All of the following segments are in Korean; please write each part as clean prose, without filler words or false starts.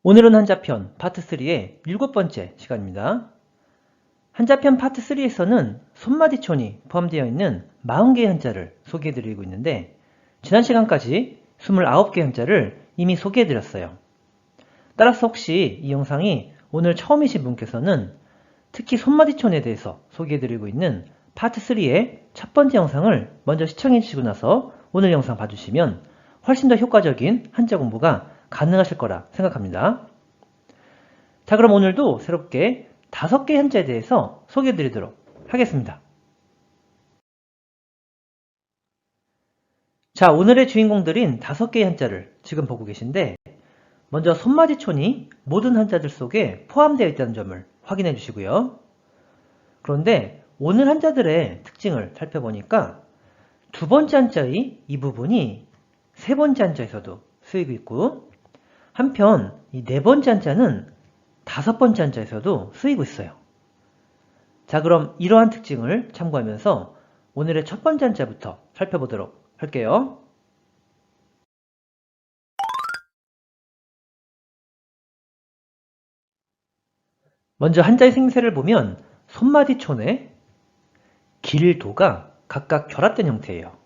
오늘은 한자편 파트 3의 7번째 시간입니다. 한자편 파트 3에서는 손마디촌이 포함되어 있는 40개의 한자를 소개해드리고 있는데 지난 시간까지 29개의 한자를 이미 소개해드렸어요. 따라서 혹시 이 영상이 오늘 처음이신 분께서는 특히 손마디촌에 대해서 소개해드리고 있는 파트 3의 첫 번째 영상을 먼저 시청해주시고 나서 오늘 영상 봐주시면 훨씬 더 효과적인 한자 공부가 가능하실 거라 생각합니다. 자, 그럼 오늘도 새롭게 5개의 한자에 대해서 소개해 드리도록 하겠습니다. 자, 오늘의 주인공들인 5개의 한자를 지금 보고 계신데 먼저 손마디촌이 모든 한자들 속에 포함되어 있다는 점을 확인해 주시고요. 그런데 오늘 한자들의 특징을 살펴보니까 두 번째 한자의 이 부분이 세 번째 한자에서도 쓰이고 있고 한편 이 네 번째 한자는 다섯 번째 한자에서도 쓰이고 있어요. 자, 그럼 이러한 특징을 참고하면서 오늘의 첫 번째 한자부터 살펴보도록 할게요. 먼저 한자의 생세를 보면 손마디촌에 길도가 각각 결합된 형태예요.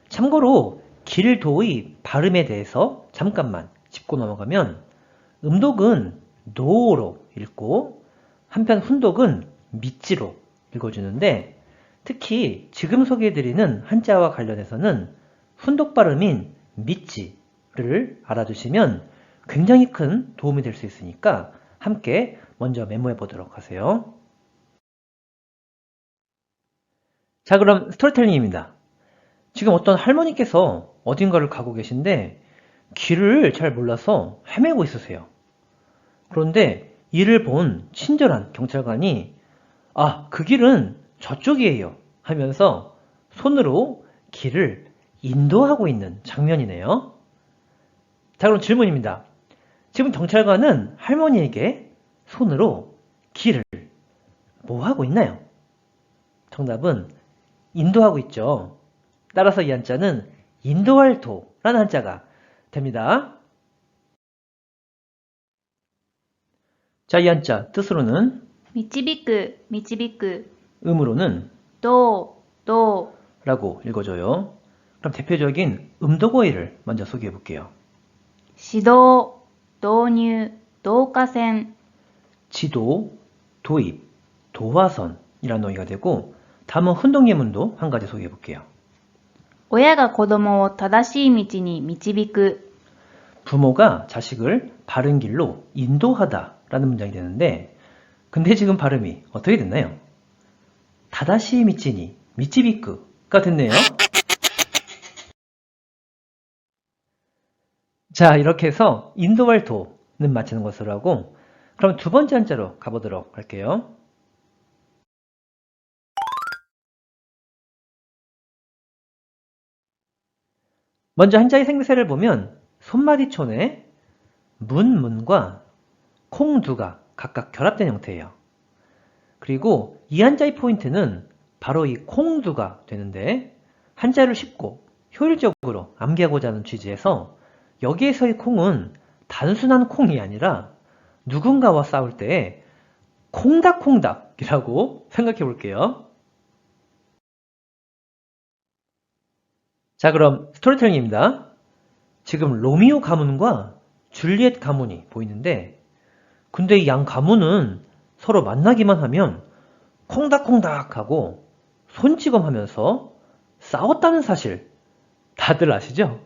참고로 길도의 발음에 대해서 잠깐만 짚고 넘어가면 음독은 노로 읽고 한편 훈독은 밑지로 읽어주는데 특히 지금 소개해드리는 한자와 관련해서는 훈독 발음인 밑지를 알아두시면 굉장히 큰 도움이 될 수 있으니까 함께 먼저 메모해 보도록 하세요. 자, 그럼 스토리텔링입니다. 지금 어떤 할머니께서 어딘가를 가고 계신데 길을 잘 몰라서 헤매고 있으세요. 그런데 이를 본 친절한 경찰관이 그 길은 저쪽이에요 하면서 손으로 길을 인도하고 있는 장면이네요. 자, 그럼 질문입니다. 지금 경찰관은 할머니에게 손으로 길을 뭐 하고 있나요? 정답은 인도하고 있죠. 따라서 이 한자는 인도할 도라는 한자가 됩니다. 자, 이 한자 뜻으로는 導く、導く、 음으로는 どう、ど 라고 읽어줘요. 그럼 대표적인 음도어휘를 먼저 소개해 볼게요. う、指導、導入、導火線、 지도, 도입, 도화선이라는 어휘가 되고 다음은 훈독예문도 한 가지 소개해 볼게요. 親が子供を正しい道に導く、 부모가 자식을 바른 길로 인도하다 라는 문장이 되는데 근데 지금 발음이 어떻게 됐나요? 다다시 미치니 미치비크가 됐네요. 자, 이렇게 해서 인도할 도는 맞히는 것으로 하고 그럼 두 번째 한자로 가보도록 할게요. 먼저 한자의 생세를 보면 손마디촌에 문과 콩두가 각각 결합된 형태예요. 그리고 이 한자의 포인트는 바로 이 콩두가 되는데 한자를 쉽고 효율적으로 암기하고자 하는 취지에서 여기에서의 콩은 단순한 콩이 아니라 누군가와 싸울 때 콩닥콩닥이라고 생각해 볼게요. 자, 그럼 스토리텔링입니다. 지금 로미오 가문과 줄리엣 가문이 보이는데 근데 이 양 가문은 서로 만나기만 하면 콩닥콩닥 하고 손찌검하면서 싸웠다는 사실 다들 아시죠?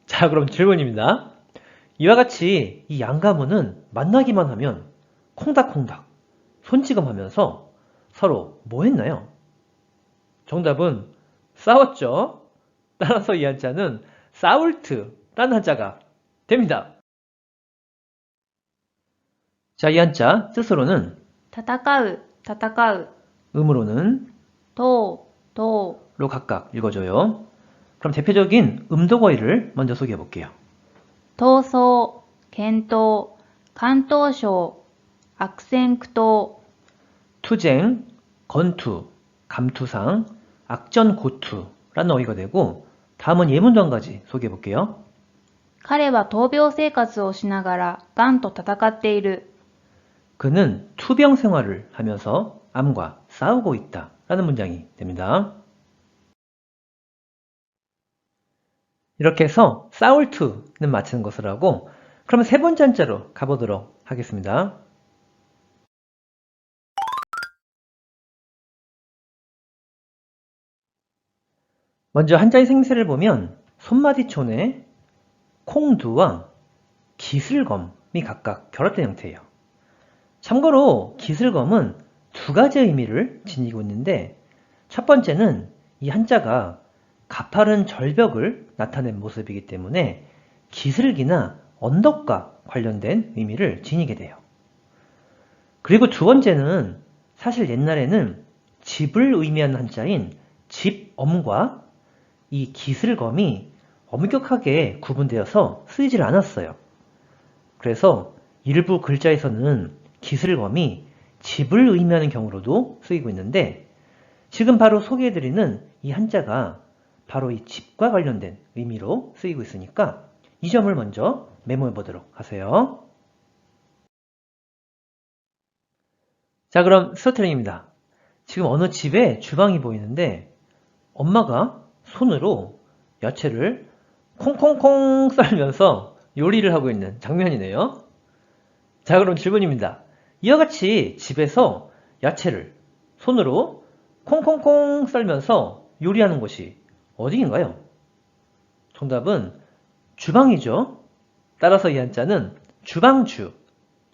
자, 그럼 질문입니다. 이와 같이 이 양 가문은 만나기만 하면 콩닥콩닥 손찌검하면서 서로 뭐 했나요? 정답은 싸웠죠. 따라서 이 한자는 싸울트라는 한자가 됩니다. 자, 이 한자 뜻으로는 戦う、戦う、 음으로는 問う、問う、 로 각각 읽어줘요. 그럼 대표적인 음독어휘를 먼저 소개해 볼게요. 闘争、検討、関東省、悪戦苦闘、 투쟁, 건투, 감투상, 악전고투라는 어휘가 되고 다음은 예문도 한 가지 소개해 볼게요. 彼は闘病生活をしながら癌と戦っている。 그는 투병 생활을 하면서 암과 싸우고 있다 라는 문장이 됩니다. 이렇게 해서 싸울 to는 맞히는 것을 하고, 그러면 세 번째 한자로 가보도록 하겠습니다. 먼저 한자의 생세를 보면 손마디촌에 콩두와 기슬검이 각각 결합된 형태예요. 참고로 기슬검은 두 가지 의미를 지니고 있는데, 첫 번째는 이 한자가 가파른 절벽을 나타낸 모습이기 때문에 기슭이나 언덕과 관련된 의미를 지니게 돼요. 그리고 두 번째는 사실 옛날에는 집을 의미하는 한자인 집엄과 이 기슬검이 엄격하게 구분되어서 쓰이질 않았어요. 그래서 일부 글자에서는 기슬검이 집을 의미하는 경우로도 쓰이고 있는데, 지금 바로 소개해드리는 이 한자가 바로 이 집과 관련된 의미로 쓰이고 있으니까 이 점을 먼저 메모해 보도록 하세요. 자, 그럼 스토리입니다. 지금 어느 집에 주방이 보이는데 엄마가 손으로 야채를 콩콩콩 썰면서 요리를 하고 있는 장면이네요. 자, 그럼 질문입니다. 이와 같이 집에서 야채를 손으로 콩콩콩 썰면서 요리하는 곳이 어디인가요? 정답은 주방이죠. 따라서 이 한자는 주방주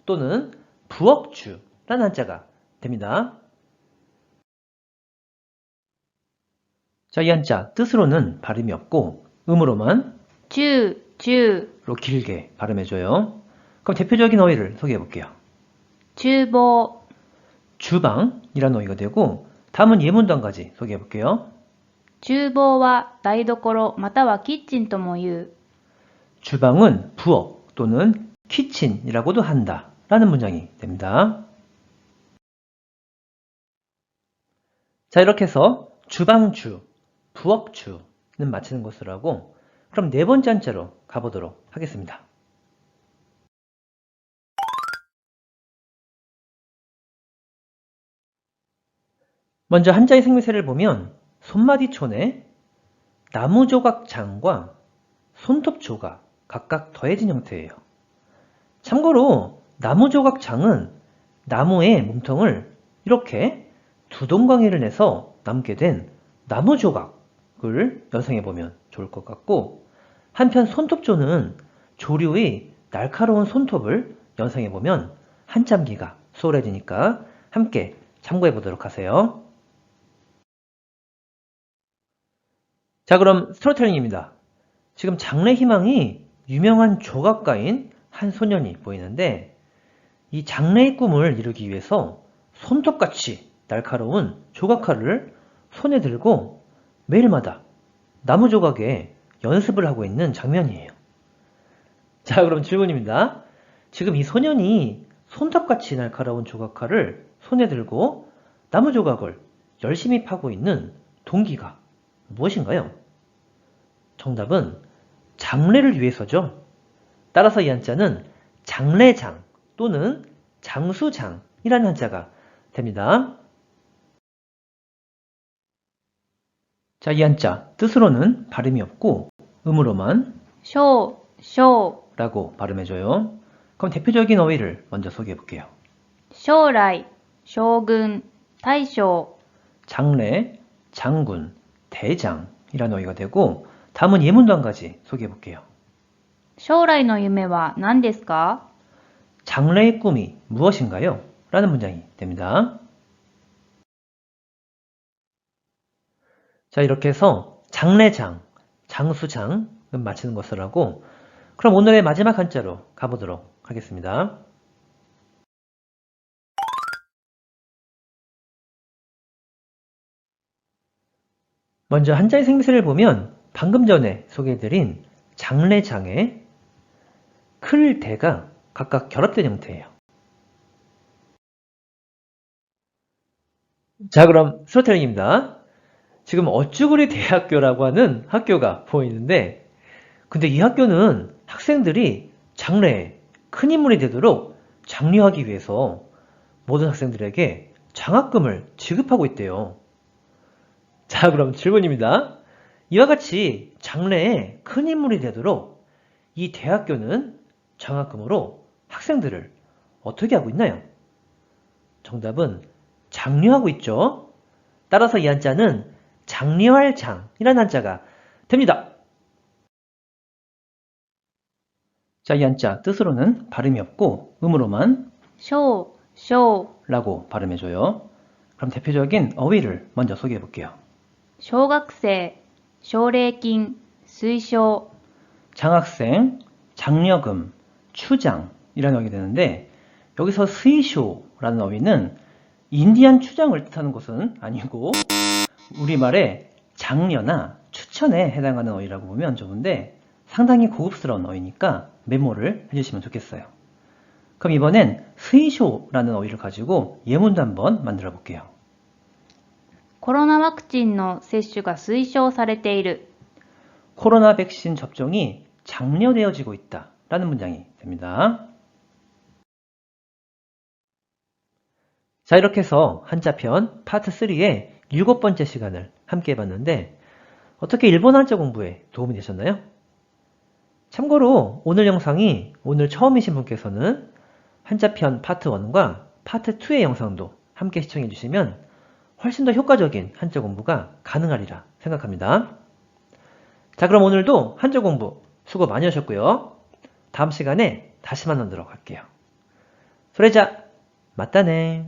또는 부엌주라는 한자가 됩니다. 자, 이 한자 뜻으로는 발음이 없고 음으로만 中、中、 로 길게 발음해줘요. 그럼 대표적인 어휘를 소개해 볼게요. 厨房、 주방이라는 어휘가 되고, 다음은 예문도 한 가지 소개해 볼게요. 厨房は台所またはキッチンとも言う。 주방은 부엌 또는 키친이라고도 한다 라는 문장이 됩니다. 자, 이렇게 해서 주방주, 부엌주는 맞히는 것을 하고, 그럼 네 번째 한자로 가보도록 하겠습니다. 먼저 한자의 생미세를 보면 손마디촌에 나무조각장과 손톱조가 각각 더해진 형태예요. 참고로 나무조각장은 나무의 몸통을 이렇게 두 동강이를 내서 남게 된 나무조각을 연상해 보면 좋을 것 같고, 한편 손톱조는 조류의 날카로운 손톱을 연상해 보면 한참기가 수월해지니까 함께 참고해 보도록 하세요. 자, 그럼 스토리텔링입니다. 지금 장래희망이 유명한 조각가인 한 소년이 보이는데, 이 장래의 꿈을 이루기 위해서 손톱같이 날카로운 조각칼을 손에 들고 매일마다 나무 조각에 연습을 하고 있는 장면이에요. 자, 그럼 질문입니다. 지금 이 소년이 손톱같이 날카로운 조각칼을 손에 들고 나무 조각을 열심히 파고 있는 동기가 무엇인가요? 정답은 장래를 위해서죠. 따라서 이 한자는 장래장 또는 장수장이라는 한자가 됩니다. 자, 이 한자 뜻으로는 발음이 없고 음으로만 将、将、 라고 발음해줘요. 그럼 대표적인 어휘를 먼저 소개해 볼게요. 将来、将軍、大将、 장래, 장군, 대장이라는 어휘가 되고, 다음은 예문도 한 가지 소개해 볼게요. 将来の夢は何ですか? 장래의 꿈이 무엇인가요? 라는 문장이 됩니다. 자, 이렇게 해서 장래장, 장수장은 맞히는 것을 하고, 그럼 오늘의 마지막 한자로 가보도록 하겠습니다. 먼저 한자의 생미세를 보면 방금 전에 소개해드린 장래장에 클, 대가 각각 결합된 형태예요. 자, 그럼 스토리텔링입니다. 지금 어쭈구리 대학교라고 하는 학교가 보이는데, 근데 이 학교는 학생들이 장래에 큰 인물이 되도록 장려하기 위해서 모든 학생들에게 장학금을 지급하고 있대요. 자, 그럼 질문입니다. 이와 같이 장래에 큰 인물이 되도록 이 대학교는 장학금으로 학생들을 어떻게 하고 있나요? 정답은 장려하고 있죠. 따라서 이 한자는 장려할 장이라는 한자가 됩니다. 자, 이 한자 뜻으로는 발음이 없고 음으로만 小、小、 라고 발음해줘요. 그럼 대표적인 어휘를 먼저 소개해 볼게요. 小学生、奨励金、推奨、 장학생, 장려금, 추장이라는 어휘가 되는데 여기서 스이쇼라는 어휘는 인디안 추장을 뜻하는 것은 아니고 우리말의 장려나 추천에 해당하는 어휘라고 보면 좋은데 상당히 고급스러운 어휘니까 메모를 해주시면 좋겠어요. 그럼 이번엔 스이쇼라는 어휘를 가지고 예문도 한번 만들어 볼게요. コロナワクチンの接種が推奨されている。 코로나 백신 접종이 장려되어지고 있다 라는 문장이 됩니다. 자, 이렇게 해서 한자편 파트 3의 7번째 시간을 함께 해봤는데 어떻게 일본 한자 공부에 도움이 되셨나요? 참고로 오늘 영상이 오늘 처음이신 분께서는 한자편 파트 1과 파트 2의 영상도 함께 시청해 주시면 훨씬 더 효과적인 한자 공부가 가능하리라 생각합니다. 자, 그럼 오늘도 한자 공부 수고 많이 하셨고요. 다음 시간에 다시 만나도록 할게요. 소래자, 맞다네.